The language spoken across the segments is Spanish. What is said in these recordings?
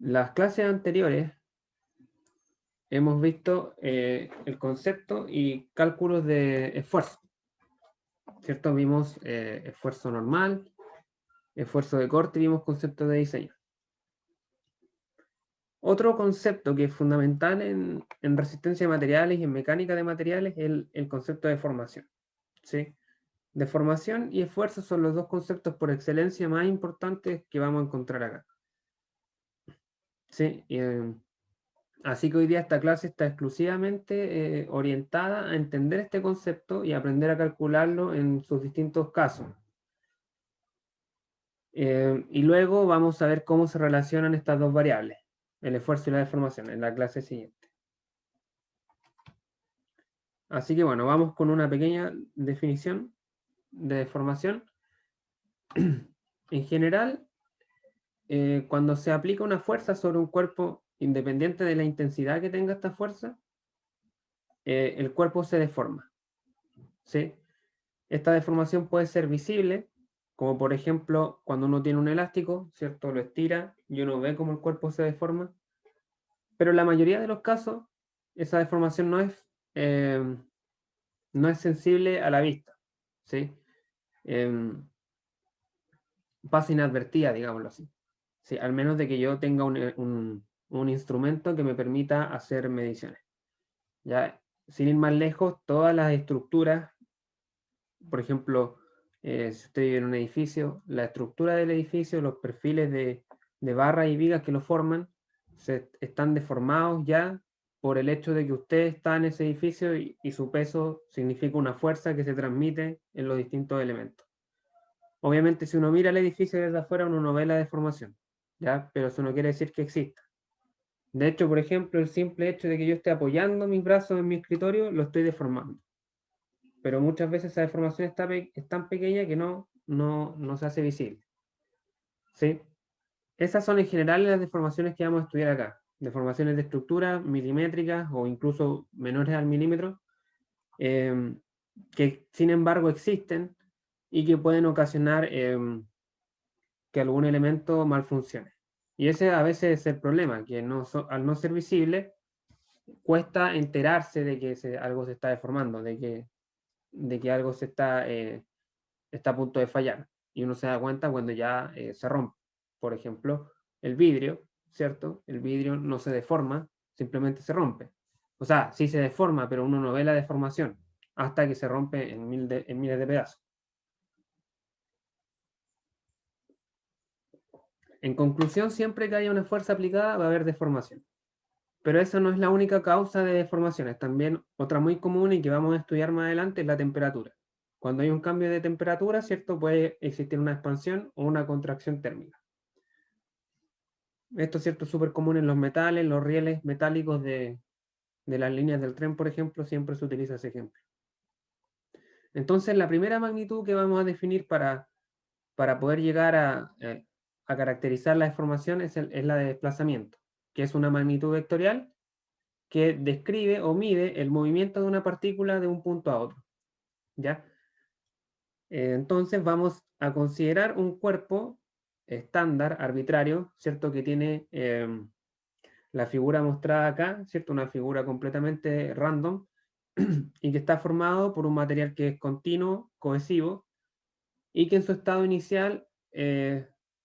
las clases anteriores hemos visto el concepto y cálculos de esfuerzo, ¿cierto? Vimos esfuerzo normal, esfuerzo de corte, vimos conceptos de diseño. Otro concepto que es fundamental en resistencia de materiales y en mecánica de materiales es el concepto de deformación, ¿sí? Deformación y esfuerzo son los dos conceptos por excelencia más importantes que vamos a encontrar acá. ¿Sí? Así que hoy día esta clase está exclusivamente orientada a entender este concepto y aprender a calcularlo en sus distintos casos. Y luego vamos a ver cómo se relacionan estas dos variables, el esfuerzo y la deformación, en la clase siguiente. Así que bueno, vamos con una pequeña definición de deformación. En general, cuando se aplica una fuerza sobre un cuerpo, independiente de la intensidad que tenga esta fuerza, el cuerpo se deforma, ¿sí? Esta deformación puede ser visible, como por ejemplo cuando uno tiene un elástico, ¿cierto? Lo estira y uno ve cómo el cuerpo se deforma. Pero en la mayoría de los casos, esa deformación no es sensible a la vista, ¿sí? Pasa inadvertida, digámoslo así. Sí, al menos de que yo tenga un instrumento que me permita hacer mediciones. Ya, sin ir más lejos, todas las estructuras, por ejemplo, si usted vive en un edificio, la estructura del edificio, los perfiles de barras y vigas que lo forman, están deformados ya por el hecho de que usted está en ese edificio y su peso significa una fuerza que se transmite en los distintos elementos. Obviamente, si uno mira el edificio desde afuera, uno no ve la deformación, ¿ya? Pero eso no quiere decir que exista. De hecho, por ejemplo, el simple hecho de que yo esté apoyando mis brazos en mi escritorio, lo estoy deformando. Pero muchas veces esa deformación es tan pequeña que no se hace visible, ¿sí? Esas son en general las deformaciones que vamos a estudiar acá. Deformaciones de estructura milimétricas o incluso menores al milímetro, que sin embargo existen y que pueden ocasionar que algún elemento malfuncione. Y ese a veces es el problema, que al no ser visible, cuesta enterarse de que algo se está deformando, de que algo está a punto de fallar. Y uno se da cuenta cuando ya se rompe. Por ejemplo, el vidrio, ¿cierto? El vidrio no se deforma, simplemente se rompe. O sea, sí se deforma, pero uno no ve la deformación hasta que se rompe en miles de pedazos. En conclusión, siempre que haya una fuerza aplicada va a haber deformación. Pero esa no es la única causa de deformaciones. También otra muy común y que vamos a estudiar más adelante es la temperatura. Cuando hay un cambio de temperatura, ¿cierto? Puede existir una expansión o una contracción térmica. Esto, ¿cierto? Es súper común en los metales, los rieles metálicos de las líneas del tren, por ejemplo, siempre se utiliza ese ejemplo. Entonces, la primera magnitud que vamos a definir para poder llegar a caracterizar la deformación es la de desplazamiento, que es una magnitud vectorial que describe o mide el movimiento de una partícula de un punto a otro, ¿ya? Entonces vamos a considerar un cuerpo estándar, arbitrario, ¿cierto? Que tiene la figura mostrada acá, ¿cierto? Una figura completamente random y que está formado por un material que es continuo, cohesivo, y que en su estado inicial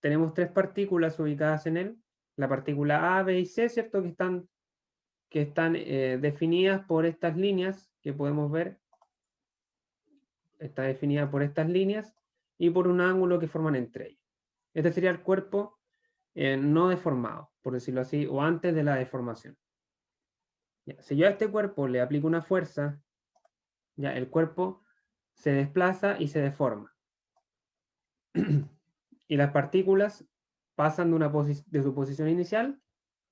tenemos tres partículas ubicadas en él, la partícula A, B y C, ¿cierto? Que están definidas por estas líneas que podemos ver, está definida por estas líneas y por un ángulo que forman entre ellas. Este sería el cuerpo no deformado, por decirlo así, o antes de la deformación. Ya, si yo a este cuerpo le aplico una fuerza, ya el cuerpo se desplaza y se deforma. Y las partículas pasan de su posición inicial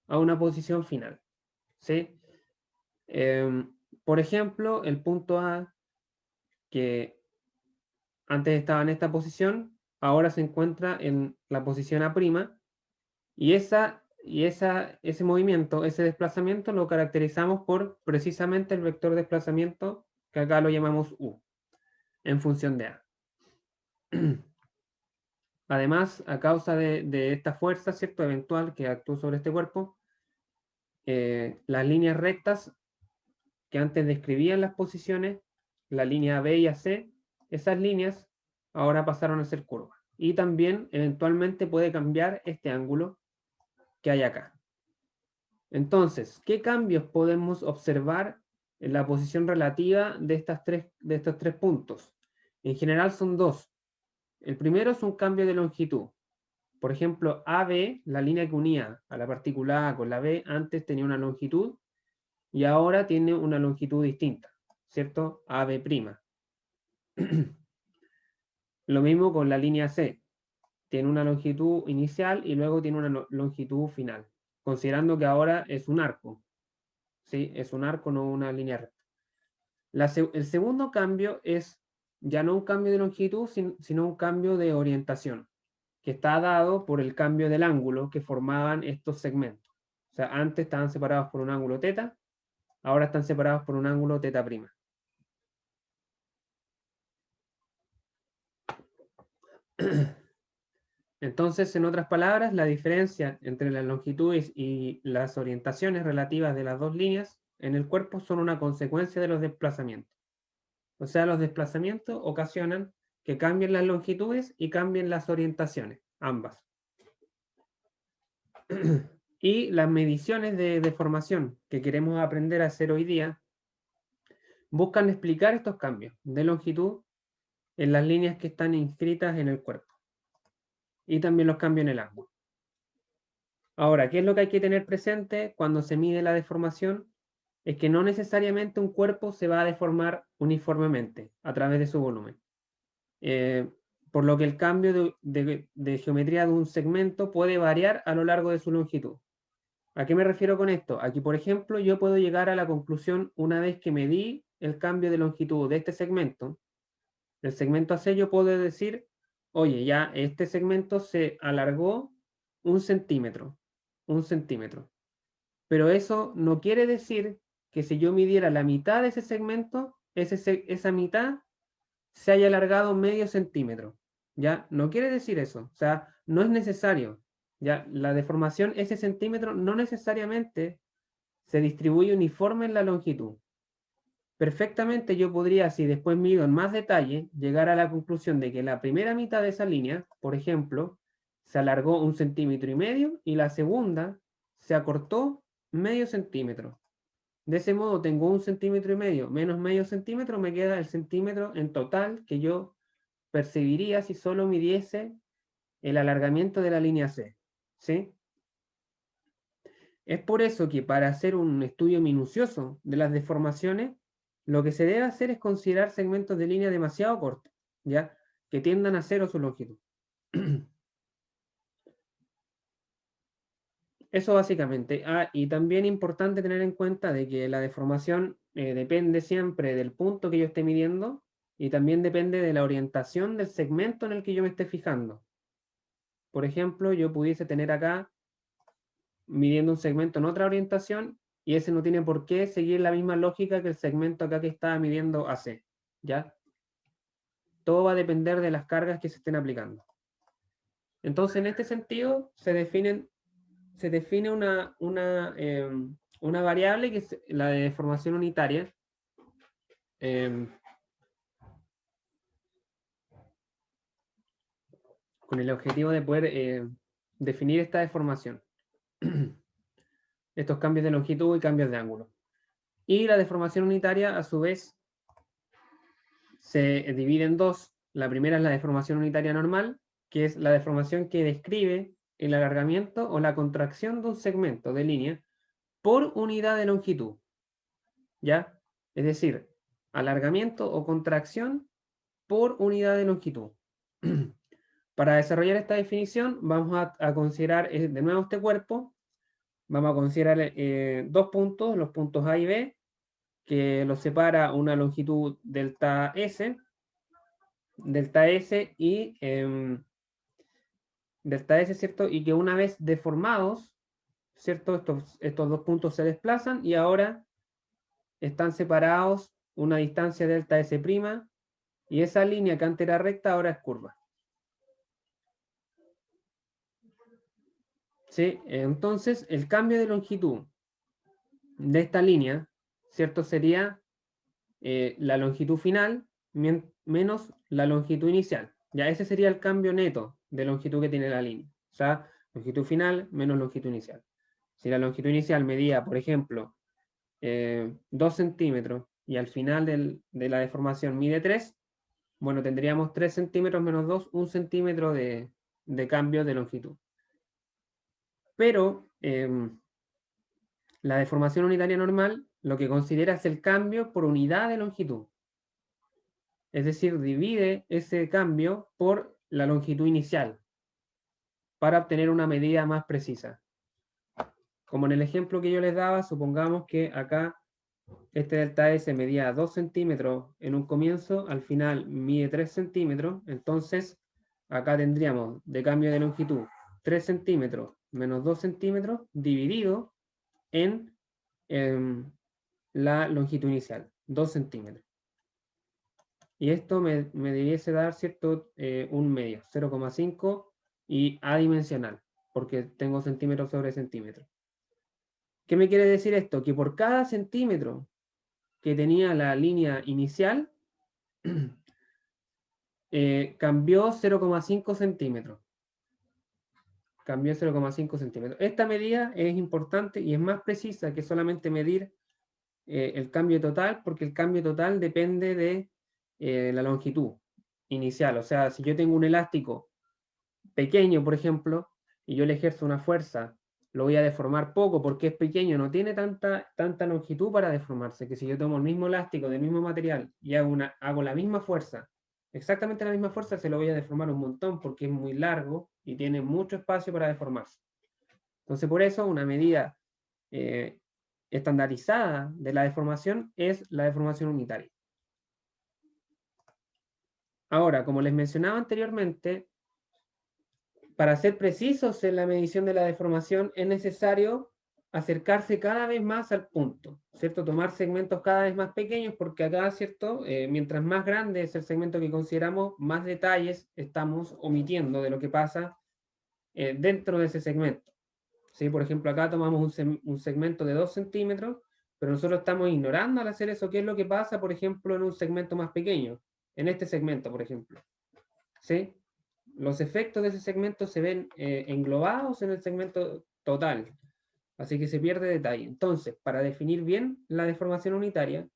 a una posición final, ¿sí? Por ejemplo, el punto A, que antes estaba en esta posición, ahora se encuentra en la posición A', y ese movimiento, ese desplazamiento lo caracterizamos por precisamente el vector de desplazamiento, que acá lo llamamos U, en función de A. Además, a causa de esta fuerza, ¿cierto?, eventual que actúa sobre este cuerpo, las líneas rectas que antes describían las posiciones, la línea B y AC, esas líneas ahora pasaron a ser curvas. Y también, eventualmente, puede cambiar este ángulo que hay acá. Entonces, ¿qué cambios podemos observar en la posición relativa de estos tres puntos? En general son dos. El primero es un cambio de longitud. Por ejemplo, AB, la línea que unía a la partícula A con la B, antes tenía una longitud y ahora tiene una longitud distinta,'cierto? AB'. Lo mismo con la línea C. Tiene una longitud inicial y luego tiene una longitud final, considerando que ahora es un arco. ¿Sí? Es un arco, no una línea recta. El segundo cambio es ya no un cambio de longitud, sino un cambio de orientación, que está dado por el cambio del ángulo que formaban estos segmentos. O sea, antes estaban separados por un ángulo θ, ahora están separados por un ángulo θ'A. Entonces, en otras palabras, la diferencia entre las longitudes y las orientaciones relativas de las dos líneas en el cuerpo son una consecuencia de los desplazamientos. O sea, los desplazamientos ocasionan que cambien las longitudes y cambien las orientaciones, ambas. Y las mediciones de deformación que queremos aprender a hacer hoy día buscan explicar estos cambios de longitud en las líneas que están inscritas en el cuerpo. Y también los cambios en el ángulo. Ahora, ¿qué es lo que hay que tener presente cuando se mide la deformación? Es que no necesariamente un cuerpo se va a deformar uniformemente a través de su volumen. Por lo que el cambio de geometría de un segmento puede variar a lo largo de su longitud. ¿A qué me refiero con esto? Aquí, por ejemplo, yo puedo llegar a la conclusión una vez que medí el cambio de longitud de este segmento, del segmento AC, yo puedo decir, oye, ya este segmento se alargó 1 centímetro, 1 centímetro. Pero eso no quiere decir que si yo midiera la mitad de ese segmento, esa mitad se haya alargado medio centímetro. ¿Ya? No quiere decir eso. O sea, no es necesario. ¿Ya? La deformación, ese centímetro, no necesariamente se distribuye uniforme en la longitud. Perfectamente yo podría, si después mido en más detalle, llegar a la conclusión de que la primera mitad de esa línea, por ejemplo, se alargó 1,5 centímetros y la segunda se acortó medio centímetro. De ese modo tengo 1,5 centímetros menos medio centímetro, me queda el centímetro en total que yo percibiría si solo midiese el alargamiento de la línea C. ¿Sí? Es por eso que para hacer un estudio minucioso de las deformaciones, lo que se debe hacer es considerar segmentos de línea demasiado cortos, ¿ya? Que tiendan a cero su longitud. Eso básicamente. Y también importante tener en cuenta de que la deformación depende siempre del punto que yo esté midiendo y también depende de la orientación del segmento en el que yo me esté fijando. Por ejemplo, yo pudiese tener acá midiendo un segmento en otra orientación y ese no tiene por qué seguir la misma lógica que el segmento acá que estaba midiendo AC, ¿ya? Todo va a depender de las cargas que se estén aplicando. Entonces, en este sentido, se define una variable que es la de deformación unitaria, con el objetivo de poder definir esta deformación. Estos cambios de longitud y cambios de ángulo. Y la deformación unitaria, a su vez, se divide en dos. La primera es la deformación unitaria normal, que es la deformación que describe el alargamiento o la contracción de un segmento de línea por unidad de longitud. ¿Ya? Es decir, alargamiento o contracción por unidad de longitud. Para desarrollar esta definición, vamos a considerar de nuevo este cuerpo. Vamos a considerar dos puntos, los puntos A y B, que los separa una longitud delta S y delta S, ¿cierto? Y que una vez deformados, ¿cierto? Estos dos puntos se desplazan y ahora están separados una distancia delta S', y esa línea que antes era recta ahora es curva. ¿sí? Entonces, el cambio de longitud de esta línea, ¿cierto? Sería la longitud final menos la longitud inicial. Ya ese sería el cambio neto de longitud que tiene la línea. O sea, longitud final menos longitud inicial. Si la longitud inicial medía, por ejemplo, 2 centímetros y al final de la deformación mide 3, bueno, tendríamos 3 centímetros menos 2, 1 centímetro de cambio de longitud. Pero la deformación unitaria normal lo que considera es el cambio por unidad de longitud. Es decir, divide ese cambio por la longitud inicial para obtener una medida más precisa. Como en el ejemplo que yo les daba, supongamos que acá este delta S medía 2 centímetros en un comienzo, al final mide 3 centímetros, entonces acá tendríamos de cambio de longitud 3 centímetros menos 2 centímetros dividido en la longitud inicial, 2 centímetros. Y esto me debiese dar, ¿cierto? Un medio, 0,5 y adimensional, porque tengo centímetros sobre centímetros. ¿Qué me quiere decir esto? Que por cada centímetro que tenía la línea inicial, cambió 0,5 centímetros. Cambió 0,5 centímetros. Esta medida es importante y es más precisa que solamente medir el cambio total, porque el cambio total depende de la longitud inicial. O sea, si yo tengo un elástico pequeño, por ejemplo, y yo le ejerzo una fuerza, lo voy a deformar poco porque es pequeño, no tiene tanta longitud para deformarse, que si yo tomo el mismo elástico del mismo material y hago la misma fuerza, exactamente la misma fuerza, se lo voy a deformar un montón porque es muy largo y tiene mucho espacio para deformarse. Entonces, por eso una medida estandarizada de la deformación es la deformación unitaria. Ahora, como les mencionaba anteriormente, para ser precisos en la medición de la deformación es necesario acercarse cada vez más al punto, ¿cierto? Tomar segmentos cada vez más pequeños porque acá, ¿cierto? Mientras más grande es el segmento que consideramos, más detalles estamos omitiendo de lo que pasa dentro de ese segmento. ¿Sí? Por ejemplo, acá tomamos un segmento de 2 centímetros, pero nosotros estamos ignorando al hacer eso qué es lo que pasa, por ejemplo, en un segmento más pequeño, en este segmento, por ejemplo. ¿Sí? Los efectos de ese segmento se ven englobados en el segmento total, así que se pierde detalle. Entonces, para definir bien la deformación unitaria,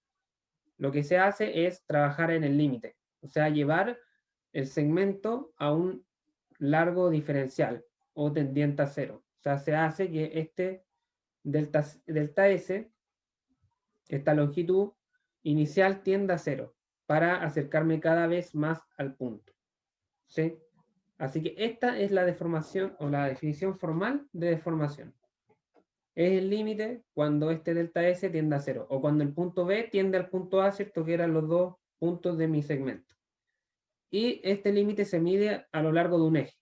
lo que se hace es trabajar en el límite, o sea, llevar el segmento a un largo diferencial o tendiente a cero. O sea, se hace que este delta S, esta longitud inicial, tienda a cero para acercarme cada vez más al punto. ¿Sí? Así que esta es la deformación o la definición formal de deformación. Es el límite cuando este delta S tiende a cero o cuando el punto B tiende al punto A, ¿cierto? Que eran los dos puntos de mi segmento. Y este límite se mide a lo largo de un eje,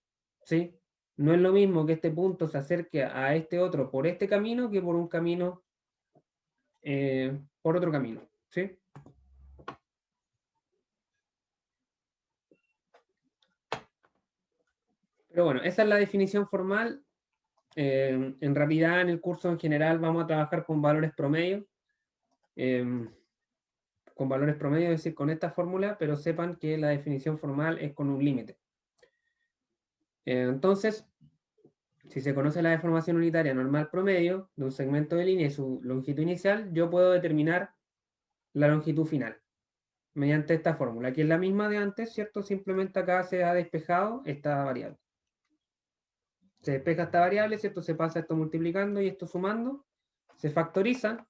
¿sí? No es lo mismo que este punto se acerque a este otro por este camino que por un camino, por otro camino, ¿sí? Pero bueno, esa es la definición formal. En realidad, en el curso en general vamos a trabajar con valores promedio. Con valores promedio, es decir, con esta fórmula, pero sepan que la definición formal es con un límite. Entonces, si se conoce la deformación unitaria normal promedio de un segmento de línea y su longitud inicial, yo puedo determinar la longitud final mediante esta fórmula, que es la misma de antes, ¿cierto? Simplemente acá se ha despejado esta variable. Se despeja esta variable, ¿cierto? Se pasa esto multiplicando y esto sumando, se factoriza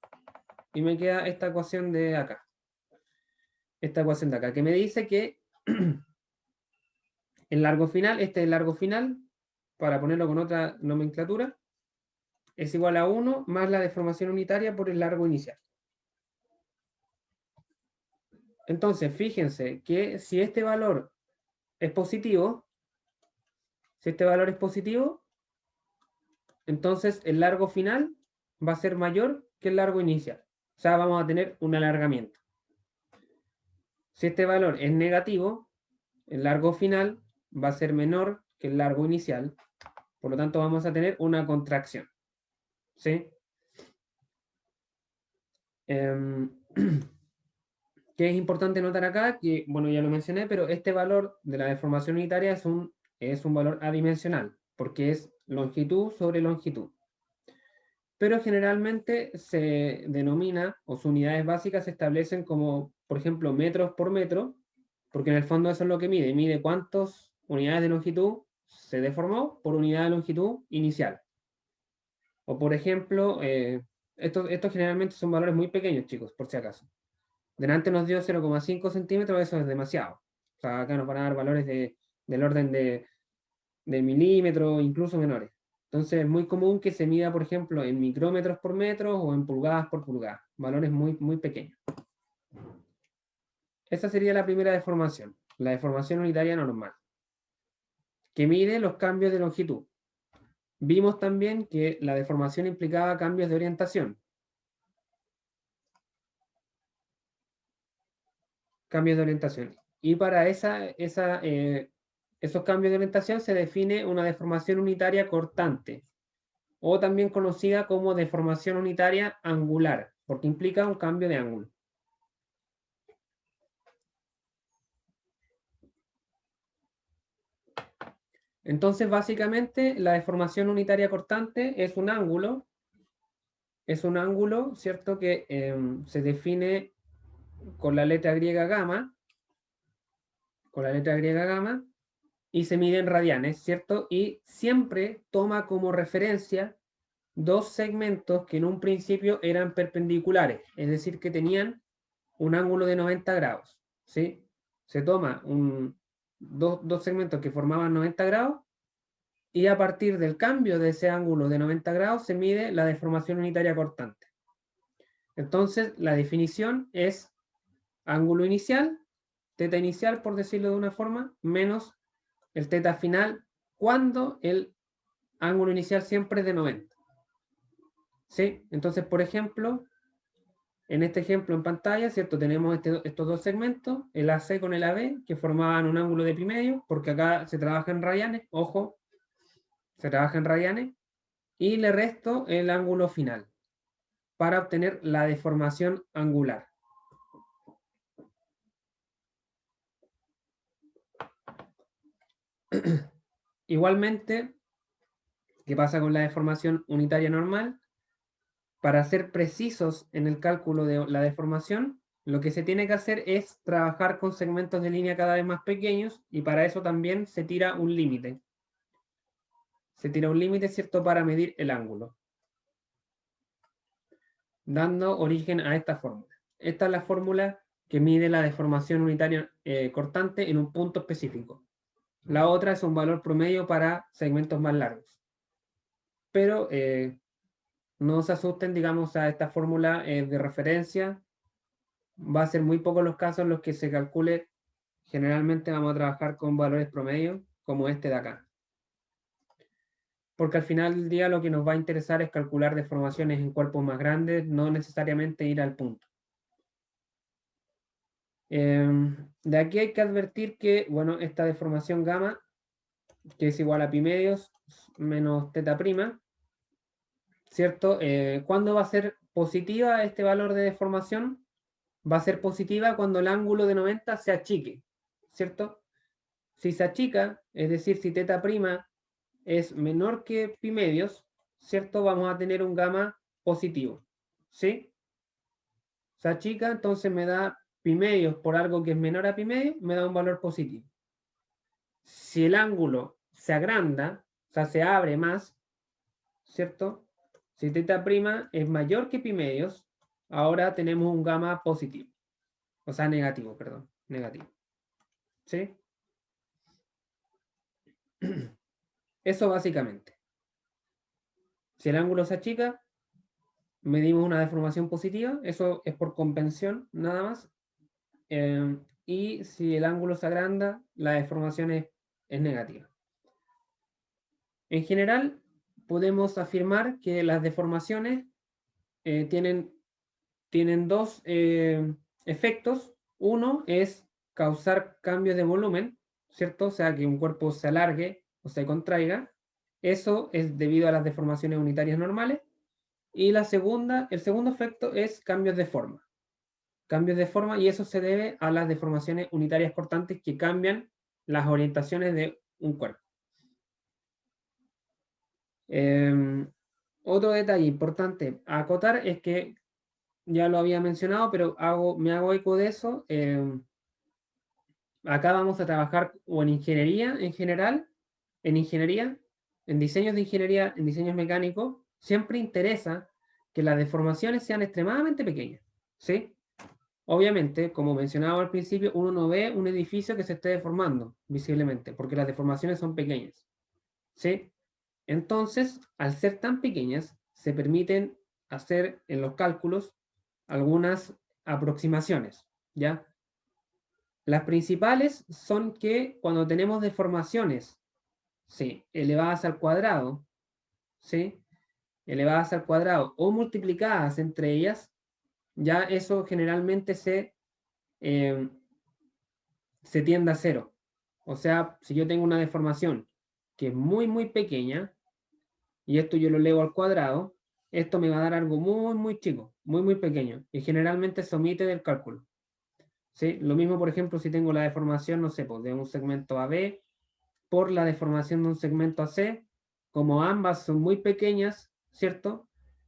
y me queda esta ecuación de acá. Esta ecuación de acá, que me dice que el largo final, este es el largo final, para ponerlo con otra nomenclatura, es igual a 1 más la deformación unitaria por el largo inicial. Entonces, fíjense que si este valor es positivo, entonces el largo final va a ser mayor que el largo inicial. O sea, vamos a tener un alargamiento. Si este valor es negativo, el largo final va a ser menor que el largo inicial. Por lo tanto, vamos a tener una contracción. ¿Sí? ¿Qué es importante notar acá? Que, bueno, ya lo mencioné, pero este valor de la deformación unitaria es un valor adimensional, porque es longitud sobre longitud. Pero generalmente se denomina, o sus unidades básicas se establecen como, por ejemplo, metros por metro, porque en el fondo eso es lo que mide cuántas unidades de longitud se deformó por unidad de longitud inicial. O por ejemplo, estos generalmente son valores muy pequeños, chicos, por si acaso. Delante nos dio 0,5 centímetros, eso es demasiado. O sea, acá nos van a dar valores del orden de milímetros, incluso menores. Entonces es muy común que se mida, por ejemplo, en micrómetros por metro o en pulgadas por pulgada, valores muy, muy pequeños. Esa sería la primera deformación, la deformación unitaria normal, que mide los cambios de longitud. Vimos también que la deformación implicaba cambios de orientación. Cambios de orientación. Y para esos cambios de orientación se define una deformación unitaria cortante, o también conocida como deformación unitaria angular, porque implica un cambio de ángulo. Entonces, básicamente, la deformación unitaria cortante es un ángulo, ¿cierto? Que se define con la letra griega gamma, y se mide en radianes, ¿cierto? Y siempre toma como referencia dos segmentos que en un principio eran perpendiculares, es decir, que tenían un ángulo de 90 grados, ¿sí? Se toma dos segmentos que formaban 90 grados y a partir del cambio de ese ángulo de 90 grados se mide la deformación unitaria cortante. Entonces, la definición es ángulo inicial, teta inicial, por decirlo de una forma, menos el teta final, cuando el ángulo inicial siempre es de 90. ¿Sí? Entonces, por ejemplo, en este ejemplo en pantalla, ¿cierto? Tenemos estos dos segmentos, el AC con el AB, que formaban un ángulo de pi medio, porque acá se trabaja en radianes, ojo, se trabaja en radianes, y le resto el ángulo final, para obtener la deformación angular. Igualmente, ¿qué pasa con la deformación unitaria normal? Para ser precisos en el cálculo de la deformación, lo que se tiene que hacer es trabajar con segmentos de línea cada vez más pequeños y para eso también se tira un límite. Se tira un límite, ¿cierto?, para medir el ángulo, dando origen a esta fórmula. Esta es la fórmula que mide la deformación unitaria cortante en un punto específico. La otra es un valor promedio para segmentos más largos. Pero no se asusten, digamos, a esta fórmula de referencia. Va a ser muy pocos los casos en los que se calcule. Generalmente vamos a trabajar con valores promedio, como este de acá. Porque al final del día lo que nos va a interesar es calcular deformaciones en cuerpos más grandes, no necesariamente ir al punto. De aquí hay que advertir que, bueno, esta deformación gamma, que es igual a pi medios menos teta prima, ¿cierto? ¿Cuándo va a ser positiva este valor de deformación? Va a ser positiva cuando el ángulo de 90 se achique, ¿cierto? Si se achica, es decir, si teta prima es menor que pi medios, ¿cierto? Vamos a tener un gamma positivo, ¿sí? Se achica, entonces me da pi medios por algo que es menor a pi medio, me da un valor positivo. Si el ángulo se agranda, o sea, se abre más, ¿cierto? Si teta prima es mayor que pi medios, ahora tenemos un gamma positivo. O sea, negativo, perdón, negativo. ¿Sí? Eso básicamente. Si el ángulo se achica, medimos una deformación positiva, eso es por convención, nada más. Y si el ángulo se agranda, la deformación es negativa. En general, podemos afirmar que las deformaciones tienen dos efectos. Uno es causar cambios de volumen, ¿cierto? O sea, que un cuerpo se alargue o se contraiga. Eso es debido a las deformaciones unitarias normales. Y el segundo efecto es cambios de forma. Cambios de forma, y eso se debe a las deformaciones unitarias cortantes que cambian las orientaciones de un cuerpo. Otro detalle importante a acotar es que, ya lo había mencionado, pero me hago eco de eso. Acá vamos a trabajar o en ingeniería en general, en ingeniería, en diseños de ingeniería, en diseños mecánicos, siempre interesa que las deformaciones sean extremadamente pequeñas, ¿sí? Obviamente, como mencionaba al principio, uno no ve un edificio que se esté deformando visiblemente, porque las deformaciones son pequeñas, ¿sí? Entonces, al ser tan pequeñas, se permiten hacer en los cálculos algunas aproximaciones, ¿ya? Las principales son que cuando tenemos deformaciones, ¿sí?, elevadas al cuadrado, ¿sí?, elevadas al cuadrado o multiplicadas entre ellas, ya eso generalmente eh, se tiende a cero. O sea, si yo tengo una deformación que es muy, muy pequeña, y esto yo lo elevo al cuadrado, esto me va a dar algo muy, muy chico, muy, muy pequeño, y generalmente se omite del cálculo. ¿Sí? Lo mismo, por ejemplo, si tengo la deformación, no sé, pues, de un segmento AB por la deformación de un segmento AC, como ambas son muy pequeñas, ¿cierto?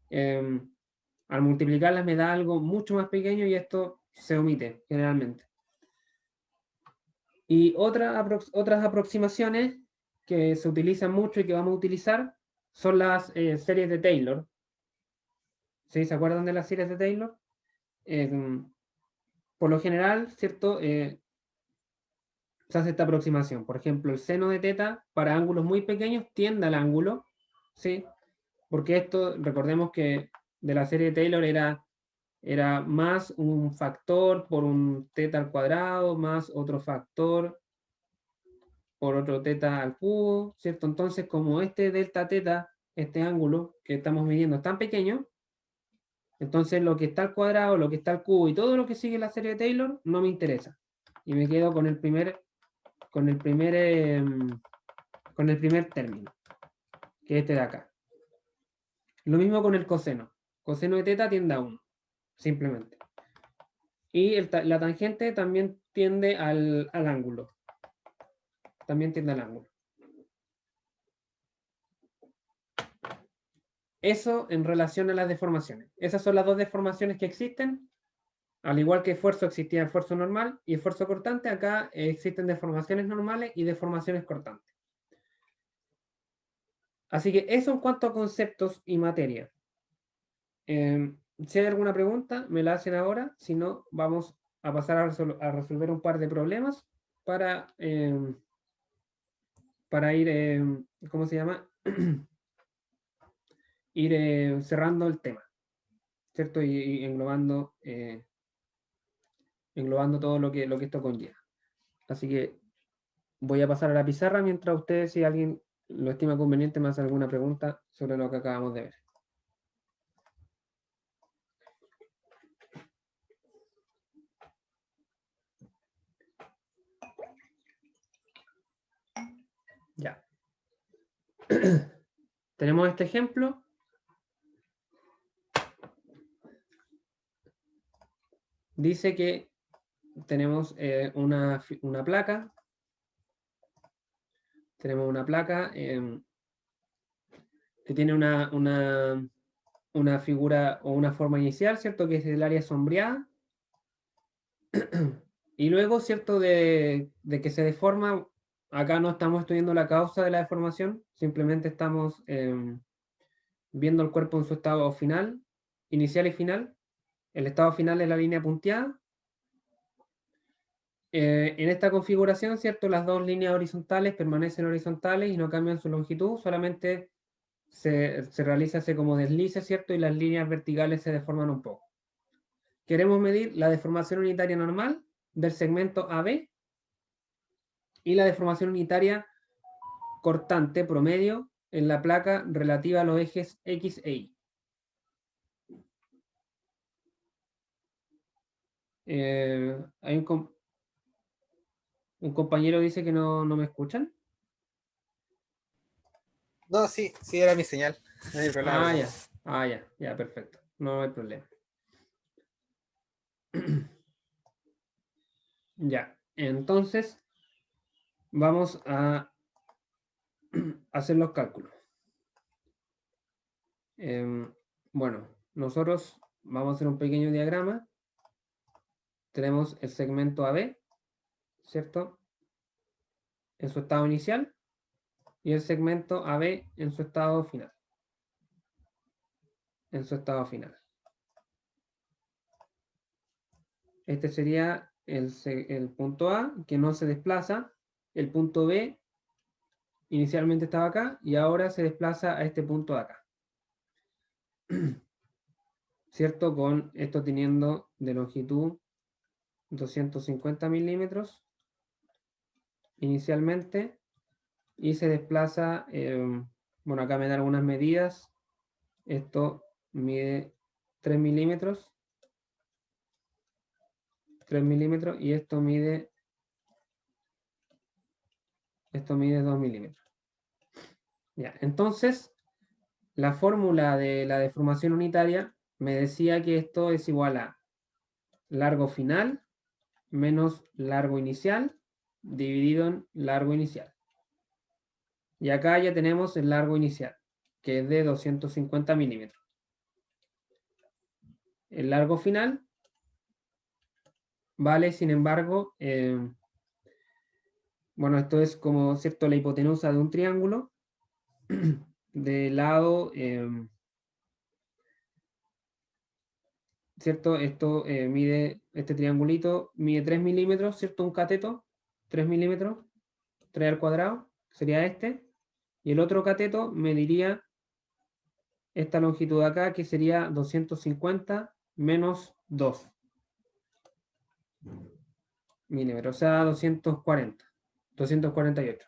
Al multiplicarlas me da algo mucho más pequeño y esto se omite generalmente. Y otras aproximaciones que se utilizan mucho y que vamos a utilizar son las series de Taylor. ¿Sí? ¿Se acuerdan de las series de Taylor? Por lo general, ¿cierto? Se hace esta aproximación. Por ejemplo, el seno de teta para ángulos muy pequeños tiende al ángulo, ¿sí? Porque esto, recordemos que de la serie de Taylor era más un factor por un teta al cuadrado, más otro factor por otro teta al cubo, ¿cierto? Entonces, como este delta teta, este ángulo que estamos midiendo es tan pequeño, entonces lo que está al cuadrado, lo que está al cubo y todo lo que sigue la serie de Taylor no me interesa. Y me quedo con el primer, con el primer, con el primer término, que es este de acá. Lo mismo con el coseno. Coseno de teta tiende a 1, simplemente. Y la tangente también tiende al ángulo. También tiende al ángulo. Eso en relación a las deformaciones. Esas son las dos deformaciones que existen. Al igual que esfuerzo existía esfuerzo normal y esfuerzo cortante, acá existen deformaciones normales y deformaciones cortantes. Así que eso en cuanto a conceptos y materia. Si hay alguna pregunta, me la hacen ahora. Si no, vamos a pasar a resolver un par de problemas para ir, ¿cómo se llama? Ir cerrando el tema, ¿cierto? Y englobando todo lo que esto conlleva. Así que voy a pasar a la pizarra mientras ustedes, si alguien lo estima conveniente, me hace alguna pregunta sobre lo que acabamos de ver. Ya. Tenemos este ejemplo. Dice que tenemos una placa. Tenemos una placa que tiene una figura o una forma inicial, ¿cierto? Que es el área sombreada. Y luego, ¿cierto? De que se deforma, acá no estamos estudiando la causa de la deformación, simplemente estamos viendo el cuerpo en su estado final, inicial y final. El estado final es la línea punteada. En esta configuración, ¿cierto? Las dos líneas horizontales permanecen horizontales y no cambian su longitud, solamente se realiza ese como deslice, ¿cierto? Y las líneas verticales se deforman un poco. Queremos medir la deformación unitaria normal del segmento AB y la deformación unitaria cortante promedio en la placa relativa a los ejes X e Y. Hay un compañero dice que no me escuchan. No, sí, sí era mi señal. No hay problema. Ah, ya. Ah, ya. Ya, perfecto. No hay problema. Ya. Entonces, vamos a hacer los cálculos. Bueno, nosotros vamos a hacer un pequeño diagrama. Tenemos el segmento AB, ¿cierto? En su estado inicial y el segmento AB en su estado final. En su estado final. Este sería el punto A, que no se desplaza. El punto B inicialmente estaba acá y ahora se desplaza a este punto de acá. ¿Cierto? Con esto teniendo de longitud 250 milímetros inicialmente y se desplaza, bueno, acá me dan algunas medidas. Esto mide 3 milímetros y esto mide 2 milímetros. Ya, entonces, la fórmula de la deformación unitaria me decía que esto es igual a largo final menos largo inicial dividido en largo inicial. Y acá ya tenemos el largo inicial, que es de 250 milímetros. El largo final vale, sin embargo, bueno, esto es como, ¿cierto?, la hipotenusa de un triángulo de lado, ¿cierto? Esto mide, este triangulito mide 3 milímetros, ¿cierto? Un cateto, 3 milímetros, 3 al cuadrado, sería este. Y el otro cateto mediría esta longitud de acá, que sería 250 menos 2 milímetros, o sea, 248.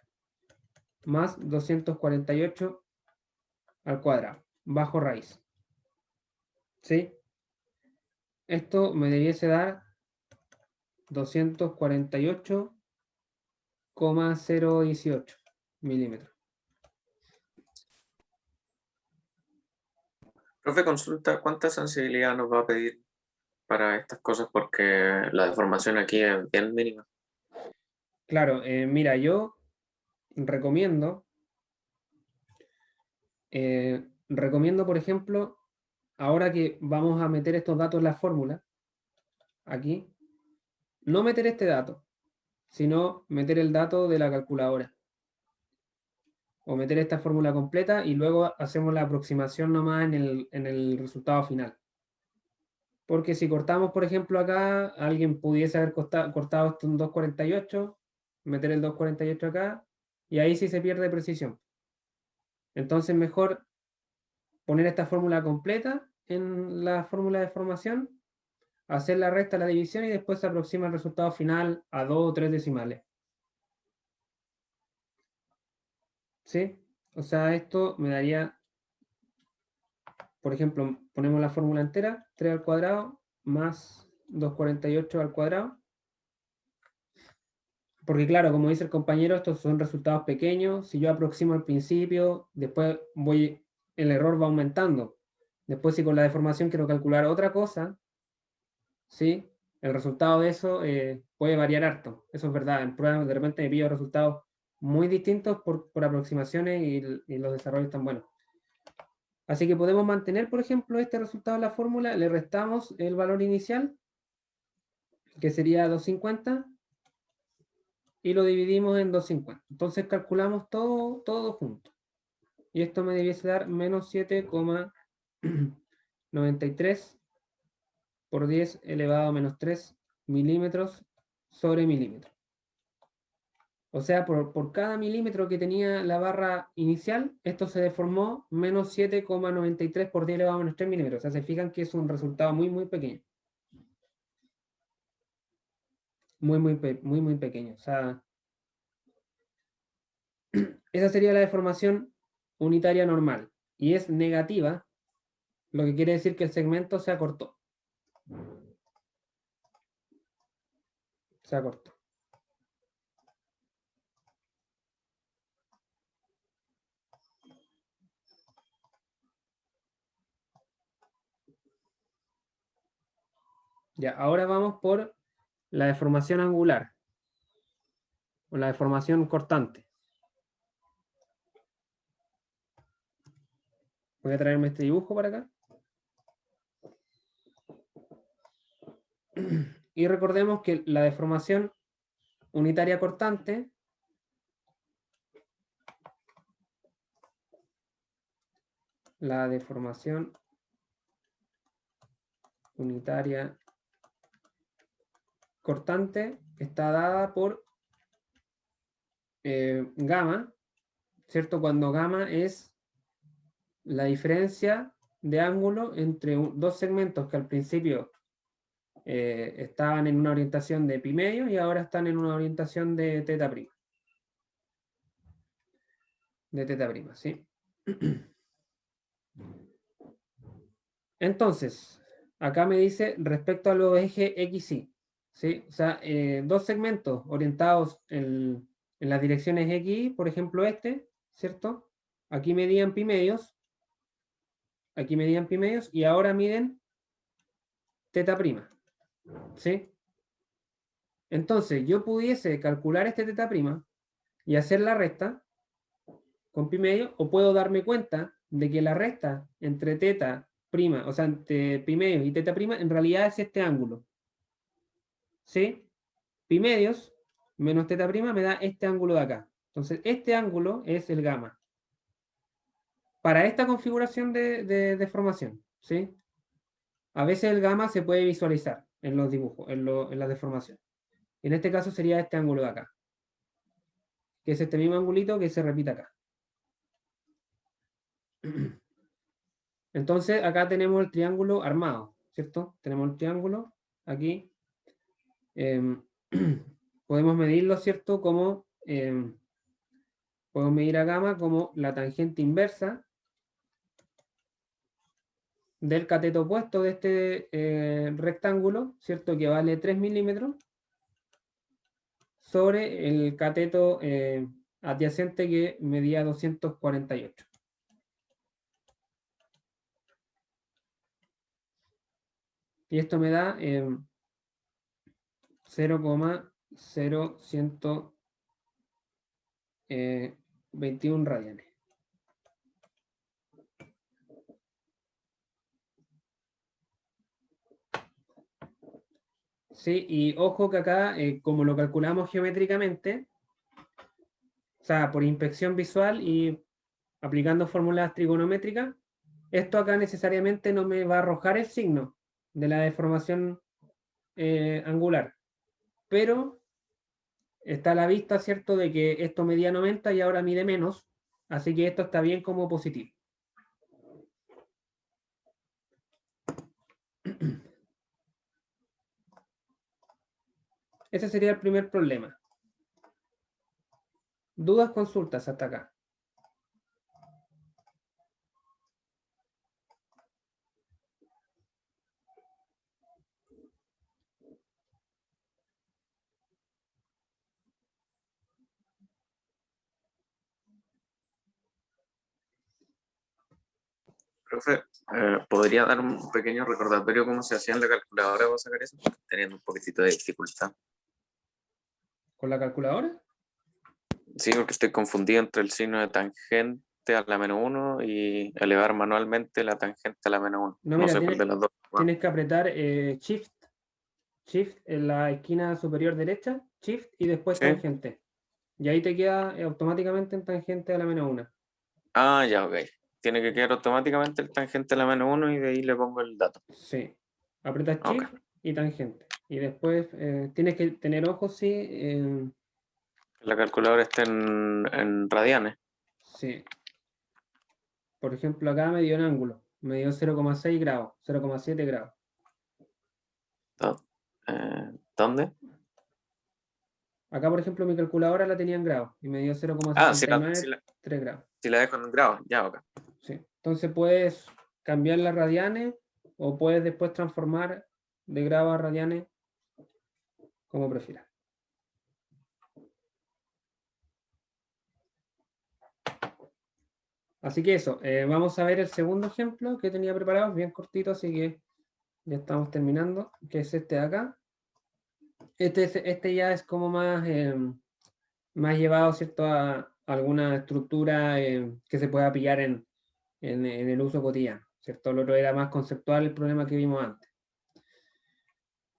Más 248 al cuadrado, bajo raíz. ¿Sí? Esto me debiese dar 248,018 milímetros. Profe, consulta, ¿cuánta sensibilidad nos va a pedir para estas cosas? Porque la deformación aquí es bien mínima. Claro, mira, yo recomiendo, por ejemplo, ahora que vamos a meter estos datos en la fórmula, aquí, no meter este dato, sino meter el dato de la calculadora. O meter esta fórmula completa y luego hacemos la aproximación nomás en el resultado final. Porque si cortamos, por ejemplo, acá, alguien pudiese haber cortado esto en 248, meter el 248 acá, y ahí sí se pierde precisión. Entonces, mejor poner esta fórmula completa en la fórmula de formación, hacer la resta, la división, y después se aproxima el resultado final a 2 o 3 decimales. ¿Sí? O sea, esto me daría, por ejemplo, ponemos la fórmula entera, 3 al cuadrado más 248 al cuadrado. Porque claro, como dice el compañero, estos son resultados pequeños. Si yo aproximo al principio, después el error va aumentando. Después si con la deformación quiero calcular otra cosa, ¿sí? El resultado de eso puede variar harto. Eso es verdad. En pruebas de repente me pillo resultados muy distintos por aproximaciones y los desarrollos están buenos. Así que podemos mantener, por ejemplo, este resultado en la fórmula, le restamos el valor inicial, que sería 250, y lo dividimos en 250. Entonces calculamos todo junto. Y esto me debiese dar menos 7,93 por 10 elevado a menos 3 milímetros sobre milímetro. O sea, por cada milímetro que tenía la barra inicial, esto se deformó menos 7,93 por 10 elevado a menos 3 milímetros. O sea, se fijan que es un resultado muy pequeño. Muy pequeño. O sea, esa sería la deformación unitaria normal. Y es negativa, lo que quiere decir que el segmento se acortó. Se acortó. Ya, ahora vamos por la deformación angular o la deformación cortante. Voy a traerme este dibujo para acá. Y recordemos que la deformación unitaria cortante la deformación unitaria cortante está dada por gamma, ¿cierto? Cuando gamma es la diferencia de ángulo entre dos segmentos que al principio estaban en una orientación de pi medio y ahora están en una orientación de teta prima. De teta prima, ¿sí? Entonces, acá me dice respecto a los ejes X, Y, ¿sí? O sea, dos segmentos orientados en las direcciones X, por ejemplo este, ¿cierto? Aquí medían pi medios, aquí medían pi medios y ahora miden teta prima, ¿sí? Entonces, yo pudiese calcular este teta prima y hacer la resta con pi medio, o puedo darme cuenta de que la resta entre teta prima, o sea, entre pi medios y teta prima, en realidad es este ángulo, ¿sí? Pi medios menos teta prima me da este ángulo de acá. Entonces, este ángulo es el gamma. Para esta configuración de deformación, ¿sí? A veces el gamma se puede visualizar en los dibujos, en la deformación. En este caso sería este ángulo de acá, que es este mismo angulito que se repite acá. Entonces, acá tenemos el triángulo armado, ¿cierto? Tenemos el triángulo aquí. Podemos medirlo, ¿cierto? Como podemos medir a gamma como la tangente inversa del cateto opuesto de este rectángulo, ¿cierto? Que vale 3 milímetros, sobre el cateto adyacente que medía 248. Y esto me da 0,0121 radianes. Sí, y ojo que acá, como lo calculamos geométricamente, o sea, por inspección visual y aplicando fórmulas trigonométricas, esto acá necesariamente no me va a arrojar el signo de la deformación angular, pero está a la vista, ¿cierto?, de que esto medía 90 y ahora mide menos, así que esto está bien como positivo. Ese sería el primer problema. ¿Dudas, consultas hasta acá? Profe, ¿podría dar un pequeño recordatorio cómo se hacía en la calculadora para sacar eso? Teniendo un poquitito de dificultad. ¿Con la calculadora? Sí, porque estoy confundido entre el signo de tangente a la menos 1 y elevar manualmente la tangente a la menos 1. No, No mira, sé cuál de las dos. tienes que apretar Shift en la esquina superior derecha, Shift y después ¿Sí? tangente. Y ahí te queda automáticamente en tangente a la menos 1. Ah, ya, ok. Tiene que quedar automáticamente el tangente a la menos 1 y de ahí le pongo el dato. Sí. Apretas Ok. Shift y tangente. Y después tienes que tener ojo, sí. La calculadora está en radianes. Sí. Por ejemplo, acá me dio un ángulo. Me dio 0,6 grados, 0,7 grados. ¿Dónde? Acá, por ejemplo, mi calculadora la tenía en grados y me dio Ah, 0,79 grados. si la dejo en grados. Ya, ok. Sí. Entonces puedes cambiar las radianes o puedes después transformar de grados a radianes como prefieras. Así que eso, vamos a ver el segundo ejemplo que tenía preparado, bien cortito, así que Ya estamos terminando, que es este de acá. Este ya es como más, más llevado, ¿cierto?, a alguna estructura que se pueda pillar en el uso cotidiano, ¿cierto? El otro era más conceptual, el problema que vimos antes.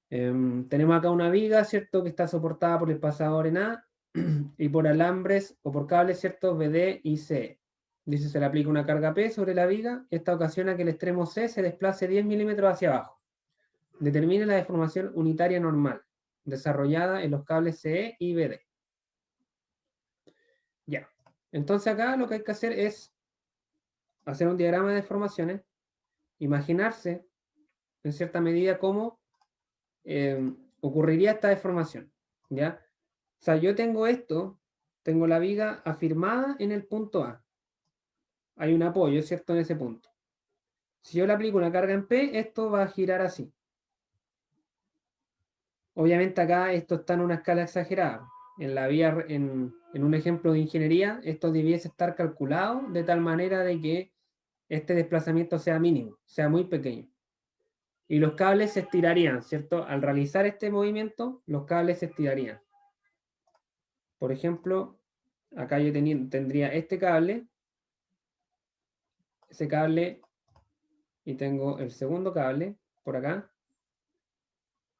Tenemos acá una viga, ¿cierto?, que está soportada por el pasador en A y por alambres o por cables, ¿cierto?, BD y C. Dice, se le aplica una carga P sobre la viga. Esta ocasiona que el extremo C se desplace 10 milímetros hacia abajo. Determine la deformación unitaria normal, desarrollada en los cables CE y BD. Ya. Entonces acá lo que hay que hacer es hacer un diagrama de deformaciones, imaginarse en cierta medida cómo ocurriría esta deformación, ¿ya? O sea, yo tengo esto, tengo la viga afirmada en el punto A. Hay un apoyo, ¿cierto?, en ese punto. Si yo le aplico una carga en P, esto va a girar así. Obviamente acá esto está en una escala exagerada. En un ejemplo de ingeniería, esto debiese estar calculado de tal manera de que este desplazamiento sea mínimo, sea muy pequeño. Y los cables se estirarían, ¿cierto? Al realizar este movimiento, los cables se estirarían. Por ejemplo, acá yo tendría este cable, ese cable, y tengo el segundo cable por acá,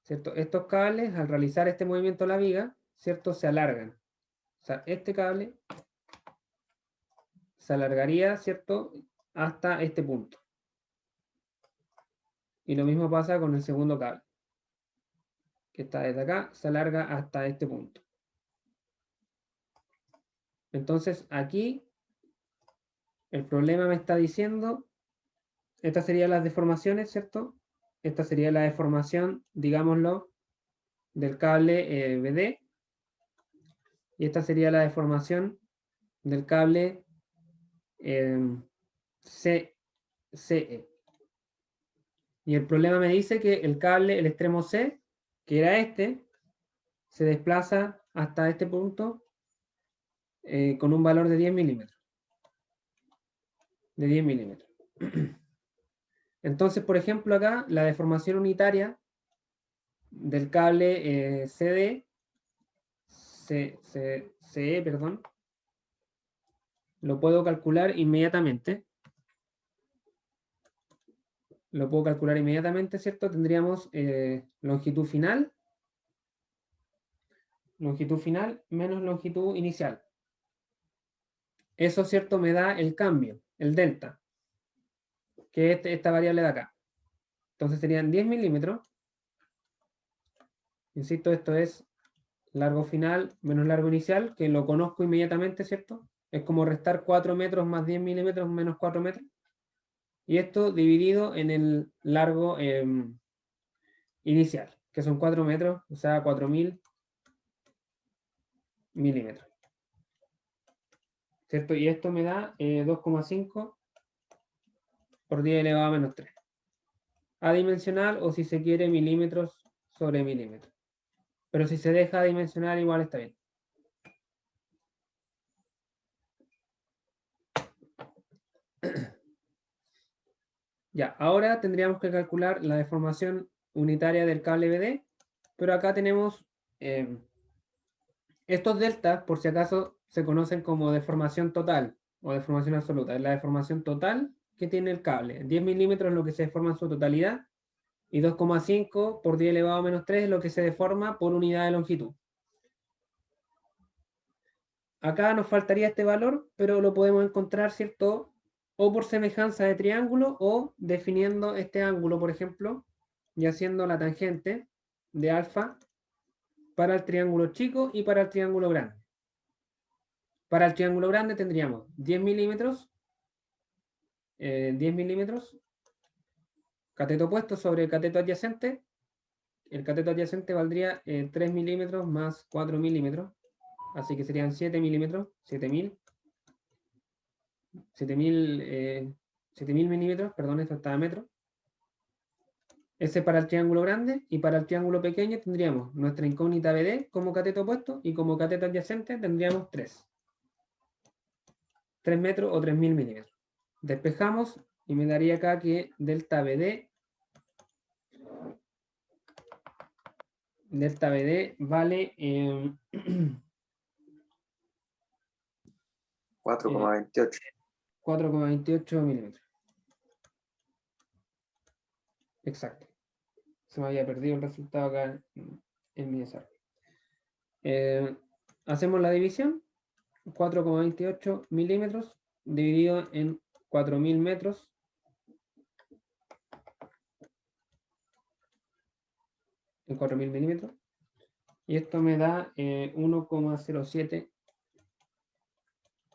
¿cierto? Estos cables, al realizar este movimiento de la viga, ¿cierto?, se alargan. O sea, este cable se alargaría, ¿cierto?, hasta este punto. Y lo mismo pasa con el segundo cable, que está desde acá, se alarga hasta este punto. Entonces, aquí, el problema me está diciendo, estas serían las deformaciones, ¿cierto? Esta sería la deformación, digámoslo, del cable BD. Y esta sería la deformación del cable CE. Y el problema me dice que el cable, el extremo C, que era este, se desplaza hasta este punto con un valor de 10 milímetros. De 10 milímetros. Entonces, por ejemplo, acá la deformación unitaria del cable CE, perdón, lo puedo calcular inmediatamente. Lo puedo calcular inmediatamente, ¿cierto? Tendríamos longitud final menos longitud inicial. Eso, ¿cierto?, me da el cambio, el delta, que es esta variable de acá. Entonces serían 10 milímetros. Insisto, esto es largo final menos largo inicial, que lo conozco inmediatamente, ¿cierto? Es como restar 4 metros más 10 milímetros menos 4 metros. Y esto dividido en el largo inicial, que son 4 metros, o sea, 4000 milímetros. ¿Cierto? Y esto me da 2,5 por 10 elevado a menos 3. Adimensional, o si se quiere, milímetros sobre milímetros. Pero si se deja adimensional, igual está bien. Ya, ahora tendríamos que calcular la deformación unitaria del cable BD, pero acá tenemos estos deltas, por si acaso, se conocen como deformación total o deformación absoluta. Es la deformación total que tiene el cable. 10 milímetros es lo que se deforma en su totalidad y 2,5 por 10 elevado a menos 3 es lo que se deforma por unidad de longitud. Acá nos faltaría este valor, pero lo podemos encontrar, ¿cierto?, o por semejanza de triángulo o definiendo este ángulo, por ejemplo, y haciendo la tangente de alfa para el triángulo chico y para el triángulo grande. Para el triángulo grande tendríamos 10 milímetros, cateto opuesto sobre el cateto adyacente. El cateto adyacente valdría 3 milímetros más 4 milímetros, así que serían 7 milímetros, 7000 milímetros, perdón, esto está a metro. Ese para el triángulo grande, y para el triángulo pequeño tendríamos nuestra incógnita BD como cateto opuesto, y como cateto adyacente tendríamos 3 metros o 3000 milímetros. Despejamos y me daría acá que delta BD delta BD vale 4,28. 4,28 milímetros. Exacto. Se me había perdido el resultado acá en mi desarrollo. Hacemos la división. 4,28 milímetros dividido en 4.000 metros. En 4.000 milímetros. Y esto me da 1,07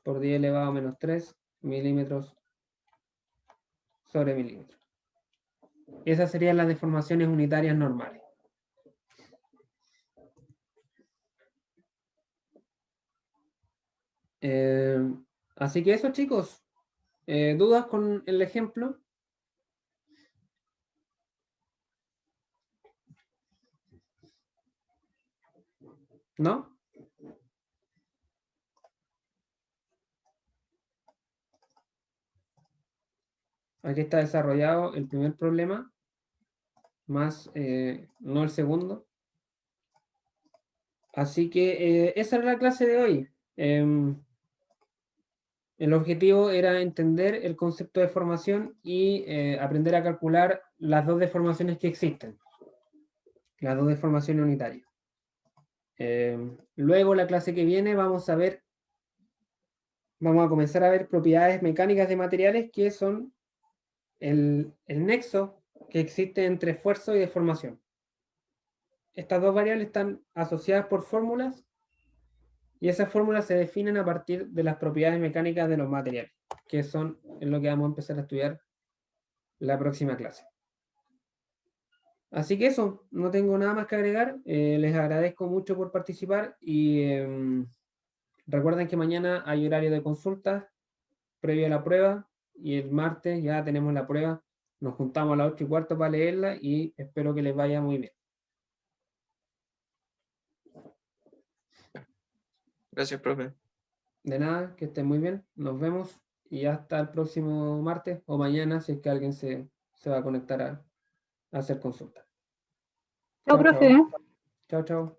por 10 elevado a menos 3 milímetros sobre milímetro. Esas serían las deformaciones unitarias normales. Así que eso, chicos. ¿Dudas con el ejemplo? ¿No? Aquí está desarrollado el primer problema, más no el segundo. Así que esa era la clase de hoy. El objetivo era entender el concepto de formación y aprender a calcular las dos deformaciones que existen. Las dos deformaciones unitarias. Luego, la clase que viene, vamos a comenzar a ver propiedades mecánicas de materiales que son el nexo que existe entre esfuerzo y deformación. Estas dos variables están asociadas por fórmulas y esas fórmulas se definen a partir de las propiedades mecánicas de los materiales, que son en lo que vamos a empezar a estudiar la próxima clase. Así que eso, no tengo nada más que agregar. Les agradezco mucho por participar y recuerden que mañana hay horario de consulta previo a la prueba y el martes ya tenemos la prueba. Nos juntamos a las 8:15 para leerla y espero que les vaya muy bien. Gracias, profe. De nada, que estén muy bien. Nos vemos y hasta el próximo martes o mañana si es que alguien se va a conectar a hacer consulta. Chao, profe. Chao, chao.